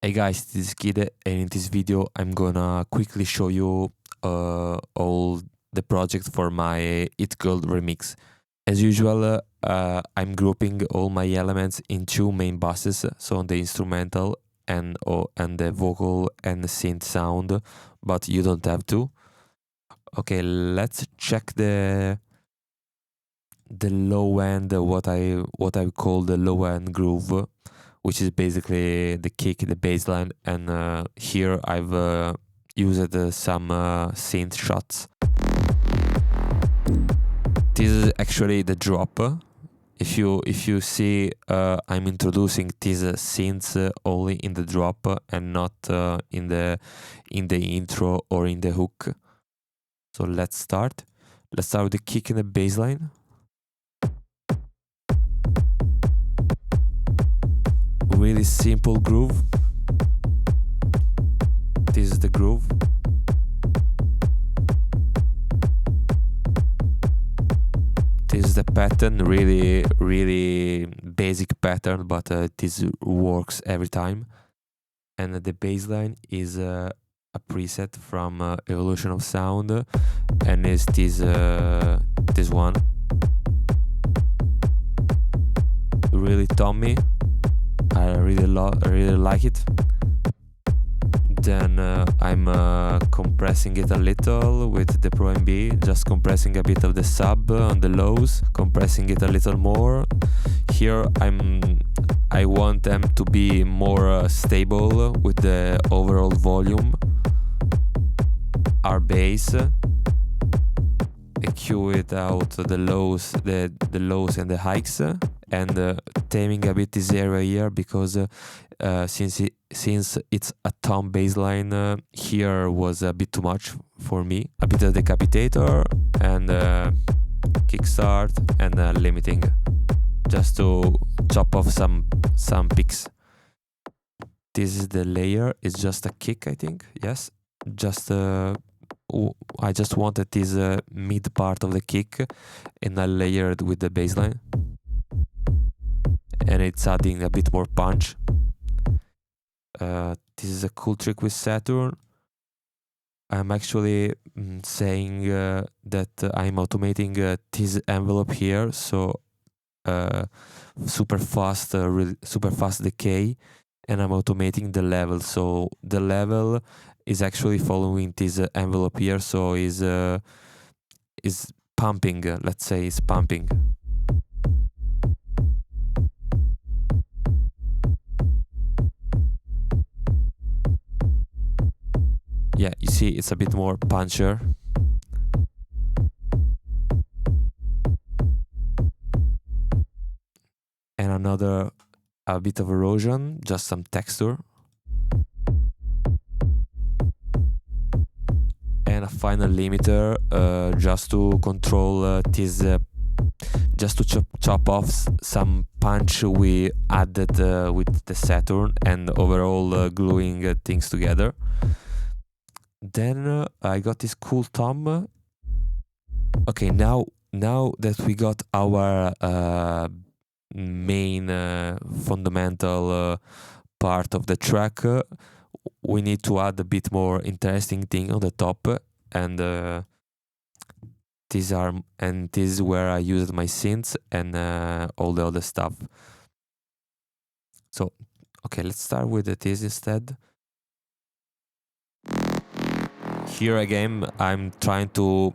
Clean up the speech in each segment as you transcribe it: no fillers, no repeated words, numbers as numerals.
Hey guys, this is Kid, and in this video I'm gonna quickly show you all the project for my It Girl remix. As usual, I'm grouping all my elements in two main buses, so the instrumental and the vocal and the synth sound, but you don't have to. Okay, let's check the low end, what I call the low end groove, which is basically the kick, the bass line, and here I've used some synth shots. This is actually the drop. If you see, I'm introducing these synths only in the drop and not in the intro or in the hook. So let's start. Let's start with the kick and the bass line. Really simple groove. This is the groove. This is the pattern, really basic pattern, but this works every time. And the bass line is a preset from Evolution of Sound, and is this one. Really Tommy. I really like it. Then I'm compressing it a little with the Pro MB, just compressing a bit of the sub on the lows, compressing it a little more. Here I want them to be more stable with the overall volume. Our bass, EQ it out the lows, the lows and the hikes, and taming a bit this area here because since it's a tom bass line, here was a bit too much for me. A bit of decapitator and kickstart and limiting, just to chop off some picks. This is the layer. It's just a kick, I think. Yes, I just wanted this mid part of the kick, and I layered with the bass line. And it's adding a bit more punch. This is a cool trick with Saturn. I'm actually saying that I'm automating this envelope here, so super fast decay, and I'm automating the level. So the level is actually following this envelope here, so is pumping. Let's say it's pumping. Yeah, you see, it's a bit more puncher. And a bit of erosion, just some texture. And a final limiter, just to control this, just to chop off some punch we added with the Saturn, and overall gluing things together. Then I got this cool tom. Okay, now that we got our main fundamental part of the track, we need to add a bit more interesting thing on the top, and this is where I used my synths and all the other stuff. So okay, let's start with this instead. Here again, I'm trying to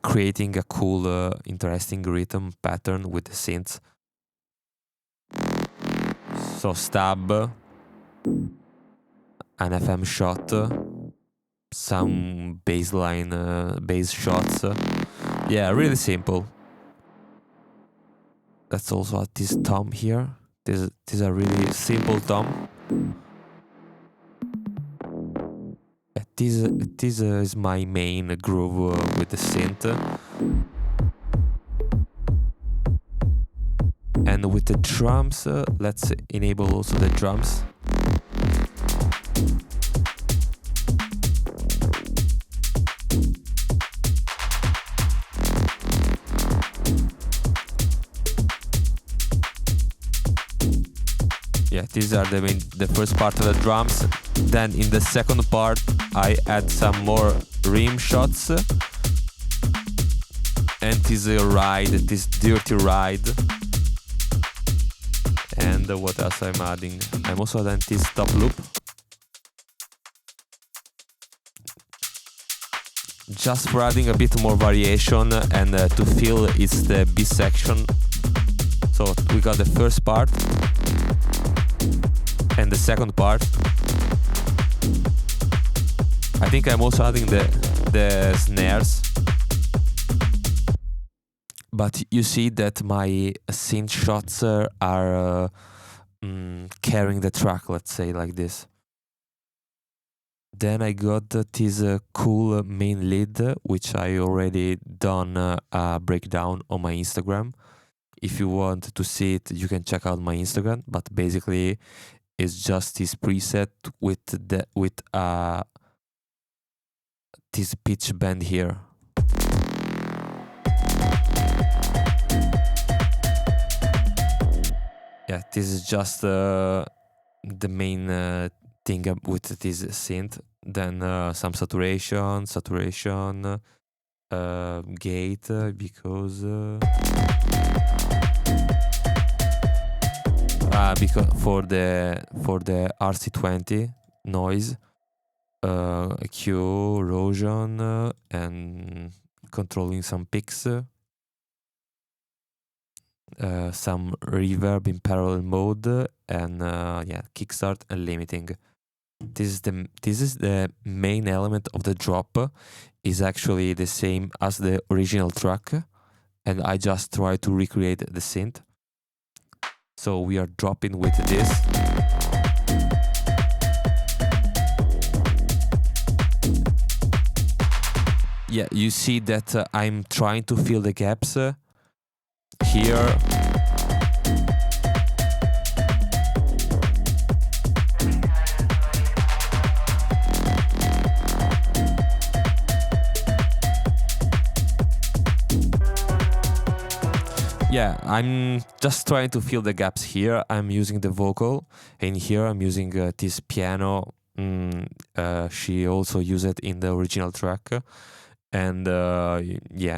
creating a cool, interesting rhythm pattern with the synths. So stab, an FM shot, some bass shots. Yeah, really simple. Let's also add this tom here. This is a really simple tom. This is my main groove with the synth. And with the drums, let's enable also the drums. Yeah, these are the first part of the drums. Then in the second part, I add some more rim shots, and this ride, this dirty ride. And what else I'm adding? I'm also adding this top loop, just for adding a bit more variation and to feel it's the B section. So we got the first part and the second part. I think I'm also adding the snares. But you see that my synth shots are carrying the track, let's say like this. Then I got this cool main lead, which I already done a breakdown on my Instagram. If you want to see it, you can check out my Instagram. But basically, it's just this preset with this pitch bend here. Yeah, this is just the main thing with this synth. Then some saturation, gate, because for the RC20 noise, EQ, erosion, and controlling some peaks. Some reverb in parallel mode, and kickstart and limiting. This is the main element of the drop. Is actually the same as the original track, and I just try to recreate the synth. So we are dropping with this. Yeah, you see that I'm trying to fill the gaps here. Yeah, I'm just trying to fill the gaps here. I'm using the vocal, and here I'm using this piano. She also used it in the original track. And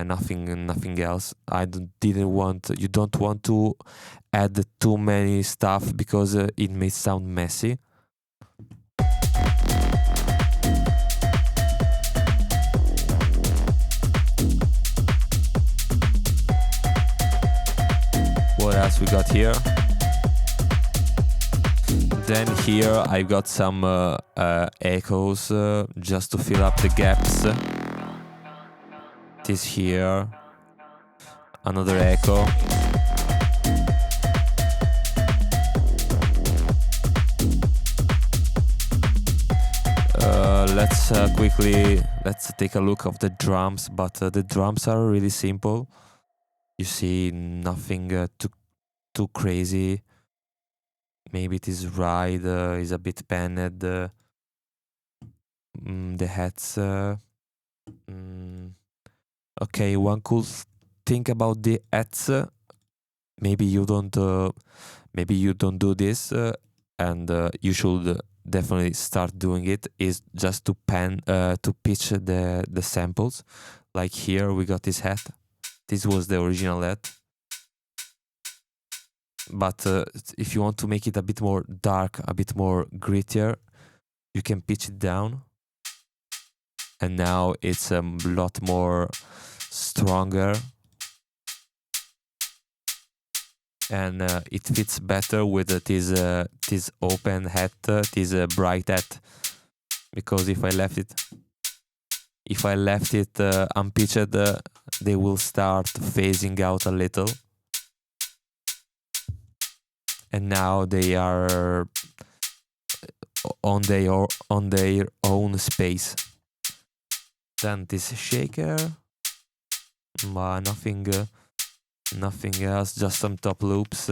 nothing else. You don't want to add too many stuff because it may sound messy. What else we got here? Then here I got some echoes just to fill up the gaps. This here, another echo. Let's take a look of the drums, but the drums are really simple. You see nothing too crazy. Maybe this ride is a bit panned. The heads. Okay, one cool thing about the ads, maybe you don't do this, and you should definitely start doing it. Is just to pitch the samples. Like here, we got this hat. This was the original hat. But if you want to make it a bit more dark, a bit more grittier, you can pitch it down. And now it's a lot more stronger, and it fits better with this open hat, this bright hat. Because if I left it unpitched, they will start phasing out a little. And now they are on their own space. Then this shaker, nothing else, just some top loops.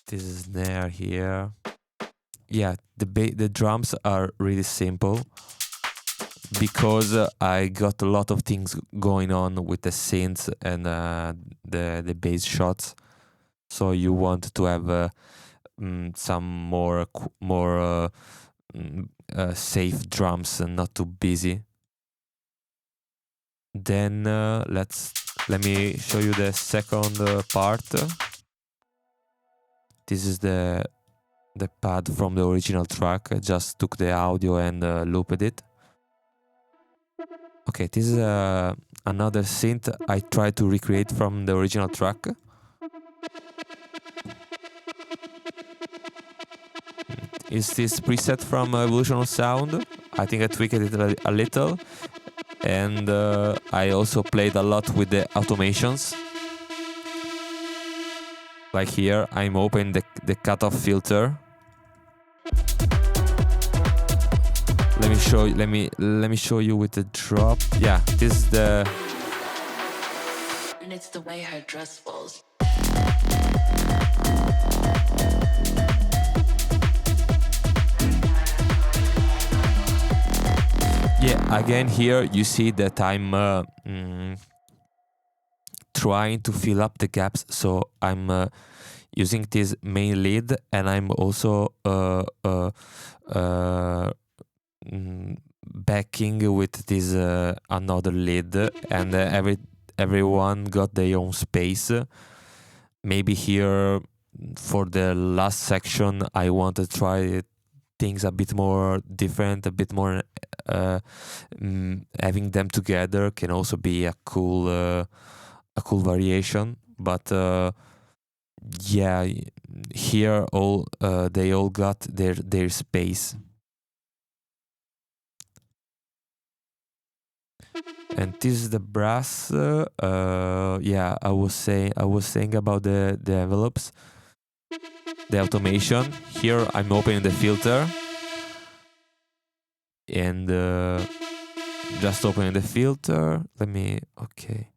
This is snare here. Yeah, the drums are really simple. because I got a lot of things going on with the synths and the bass shots. So you want to have some more safe drums and not too busy. Then let me show you the second part. This is the pad from the original track. I just took the audio and looped it. Okay, this is another synth I tried to recreate from the original track. Is this preset from Evolution of Sound? I think I tweaked it a little, and I also played a lot with the automations. Like here, I'm opening the cutoff filter. Let me show you with the drop. Yeah, this is the. And it's the way her dress falls. Yeah, again here you see that I'm trying to fill up the gaps, so I'm using this main lead, and I'm also backing with this another lead, and everyone got their own space. Maybe here for the last section I want to try things a bit more different, a bit more having them together can also be a cool variation. But yeah, here they all got their space. And this is the brass. Yeah, I was saying about the envelopes, the automation. Here I'm opening the filter, and just opening the filter. Okay.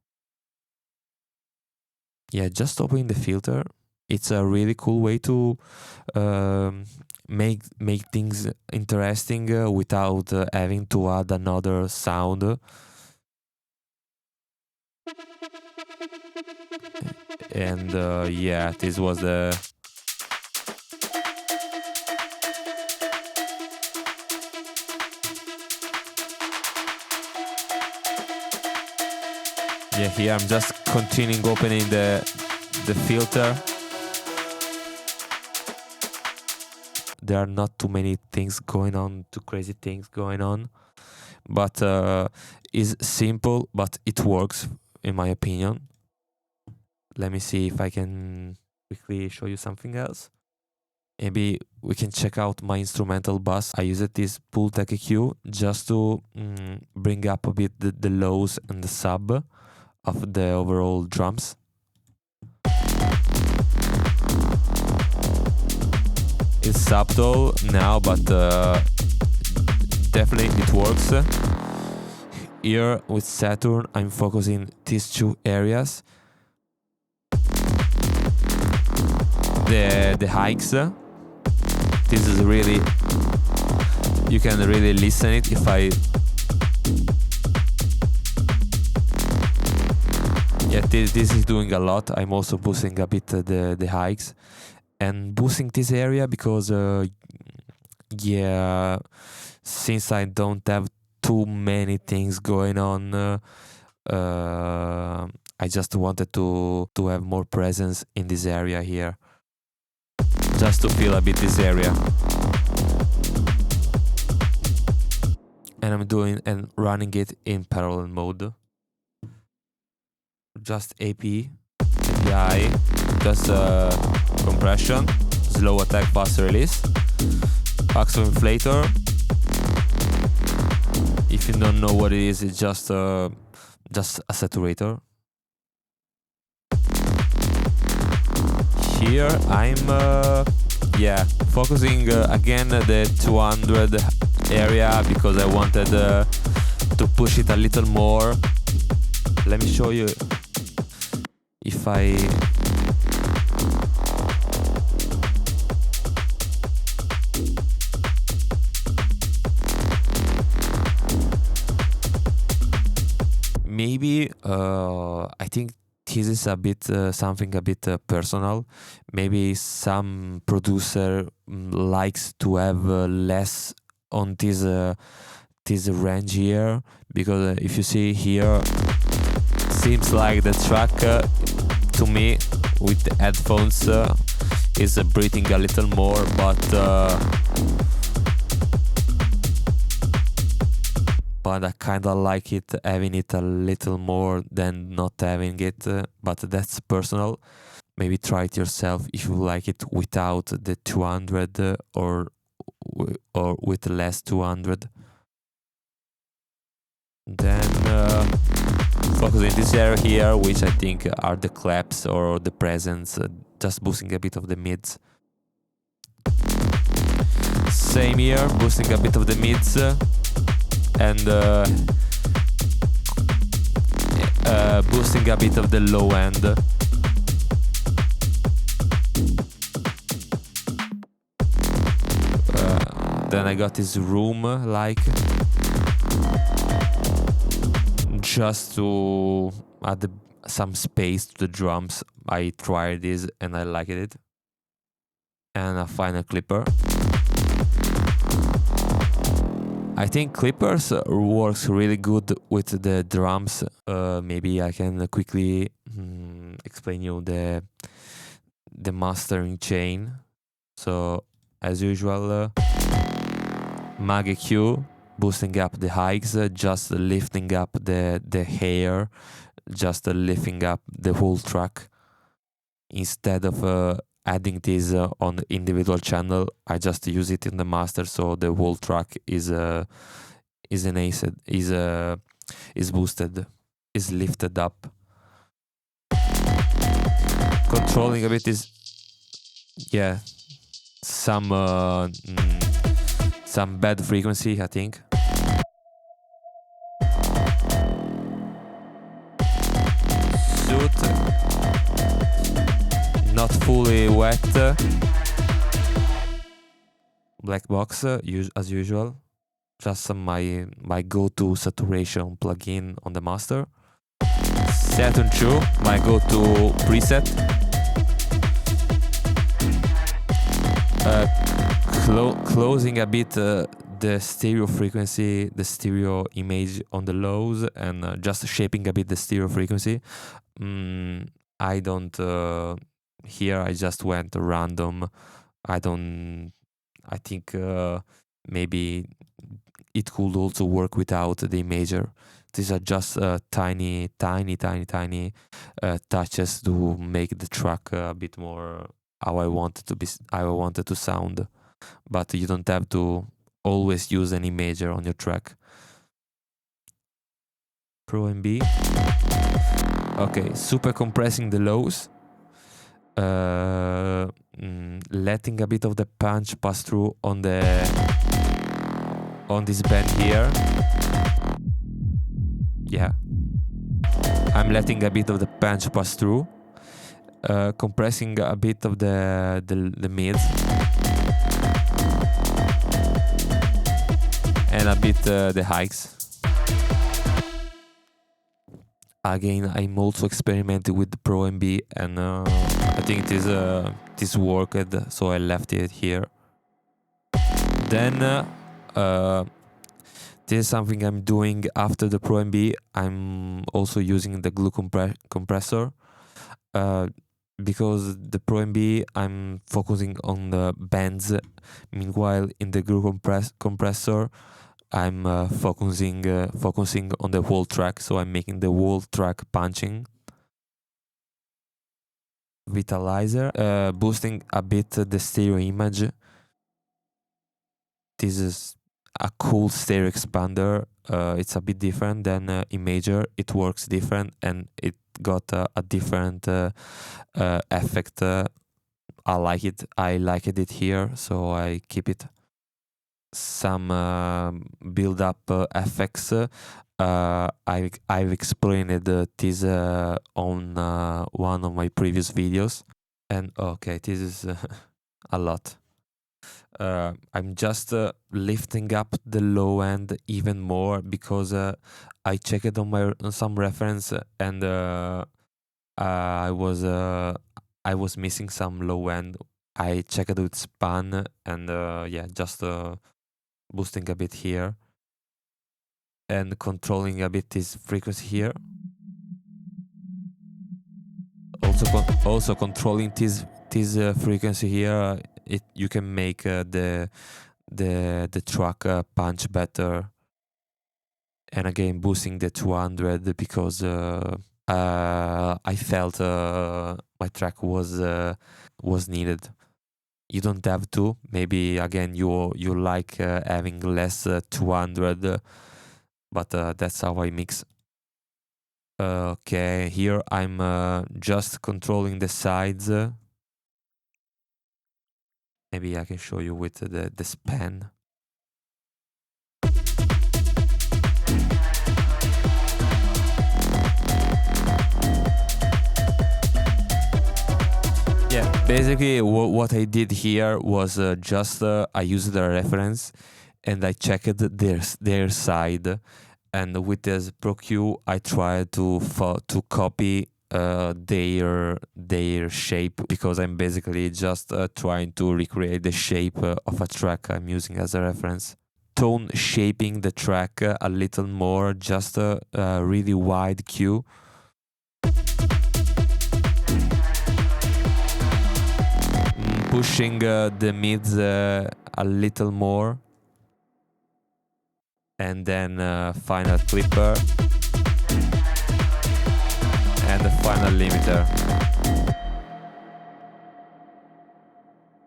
Yeah, just opening the filter. It's a really cool way to make things interesting without having to add another sound. And yeah, this was the. Yeah, here I'm just continuing opening the filter. There are not too many things going on, too crazy things going on, but it's simple, but it works in my opinion. Let me see if I can quickly show you something else. Maybe we can check out my instrumental bus. I used this Pultec EQ just to bring up a bit the lows and the sub of the overall drums. It's subtle now, but definitely it works. Here with Saturn, I'm focusing these two areas. The hikes. This is really, you can really listen it if I. Yeah, this is doing a lot. I'm also boosting a bit the hikes and boosting this area because yeah, since I don't have too many things going on, I just wanted to have more presence in this area here, just to feel a bit this area. And I'm doing and running it in parallel mode. Just AP, API, just compression, slow attack, fast release, Pacho inflator. If you don't know what it is, it's just a saturator. Here I'm focusing again the 200 area because I wanted to push it a little more. Let me show you if I. think this is a bit something a bit personal. Maybe some producer likes to have less on this range here, because if you see here, seems like the track to me with the headphones is breathing a little more, but I kind of like it having it a little more than not having it, but that's personal. Maybe try it yourself if you like it without the 200 or with less 200. Then focus in this area here, which I think are the claps or the presence, just boosting a bit of the mids. Same here, boosting a bit of the mids, and boosting a bit of the low end. Then I got this room, like, just to add some space to the drums. I tried this and I liked it. And a final clipper. I think clippers works really good with the drums. Maybe I can quickly explain you the mastering chain. So as usual, mag EQ, boosting up the highs, just lifting up the hair, just lifting up the whole track. Instead of adding this on the individual channel, I just use it in the master, so the whole track is enhanced, is boosted, is lifted up. Controlling a bit is, yeah, some bad frequency, I think. Suit, not fully wet. Black box, as usual. Just my go-to saturation plugin on the master. Saturn 2, my go-to preset. Closing a bit the stereo frequency, the stereo image on the lows, and just shaping a bit the stereo frequency. I don't here I just went random. I think maybe it could also work without the imager. These are just tiny touches to make the track a bit more how I want it to be, how I want it to sound. But you don't have to always use an imager on your track. Pro MB. Okay, super compressing the lows. Letting a bit of the punch pass through on this bend here. Yeah, I'm letting a bit of the punch pass through, compressing a bit of the mids, and a bit the highs. Again, I'm also experimenting with the Pro MB, and I think this worked, so I left it here. Then this is something I'm doing after the Pro MB. I'm also using the glue compressor, because the Pro MB I'm focusing on the bends. Meanwhile, in the glue compressor, I'm focusing on the whole track, so I'm making the whole track punching. Vitalizer, boosting a bit the stereo image. This is a cool stereo expander. It's a bit different than Imager. It works different, and it got a different effect. I like it. I liked it here, so I keep it. Some build-up effects. I've explained this on one of my previous videos, and okay, this is a lot. I'm just lifting up the low end even more, because I checked on some reference, and I was missing some low end. I checked with span and yeah, just boosting a bit here and controlling a bit this frequency here. Also controlling this frequency here. You can make the track punch better. And again, boosting the 200 because I felt my track was needed. You don't have to. Maybe again, you like having less 200, but that's how I mix. Okay, here I'm just controlling the sides. Maybe I can show you with the span. Yeah, basically what I did here was just I used a reference and I checked their side, and with this Pro Q I tried to copy their shape, because I'm basically just trying to recreate the shape of a track I'm using as a reference. Tone shaping the track a little more, just a really wide Q. Pushing the mids a little more, and then final clipper and the final limiter.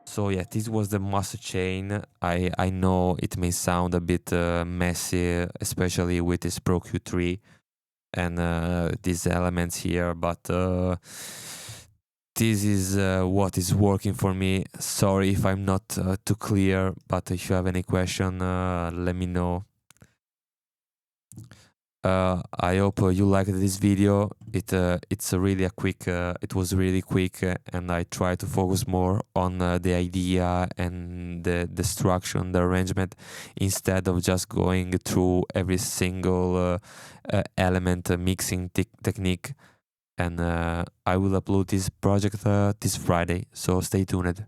So yeah, this was the master chain. I know it may sound a bit messy, especially with this Pro Q3 and these elements here, but this is what is working for me. Sorry if I'm not too clear, but if you have any question, let me know. I hope you liked this video. It's really a quick. It was really quick, and I try to focus more on the idea and the structure and the arrangement, instead of just going through every single element mixing technique. And I will upload this project this Friday, so stay tuned.